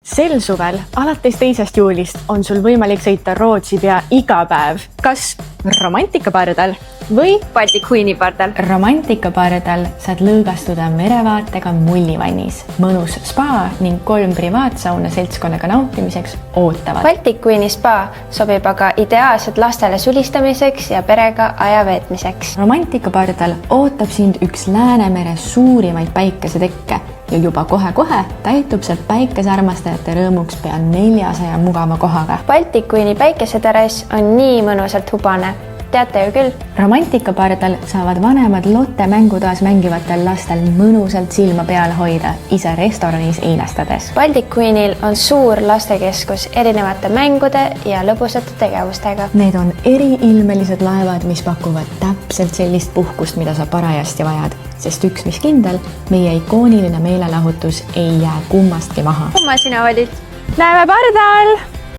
Sel suvel alates 2. juulist on sul võimalik sõita Rootsi pea iga päev, kas romantikapardal või Baltic Queen'i pardal. romantikapardal saad lõõgastuda merevaatega mullivannis. Mõnus spa ning 3 privaatsauna seltskonnaga nautimiseks ootavad. Baltic Queen'i spa sobib aga ideaalselt lastele sulistamiseks ja perega aja veetmiseks. romantikapardal ootab sind üks Läänemere suurimaid päikesetekke ja juba kohe-kohe täitub sealt päikesearmastajate rõõmuks pea 400 mugava kohaga. Baltic Queen'i päikeseterrass on nii mõnusalt hubane. Teate ju küll. romantikapardal saavad vanemad Lotte mängutoas mängivatel lastel mõnusalt silma peal hoida ise restoranis einestades. Baltic Queen'il on suur lastekeskus erinevate mängude ja lõbusate tegevustega. Need on eriilmelised laevad, mis pakuvad täpselt sellist puhkust, mida sa parajasti vajad, sest üks mis kindel, meie ikooniline meelelahutus ei jää kummastki maha. Kumma sina valid? Näeme pardal!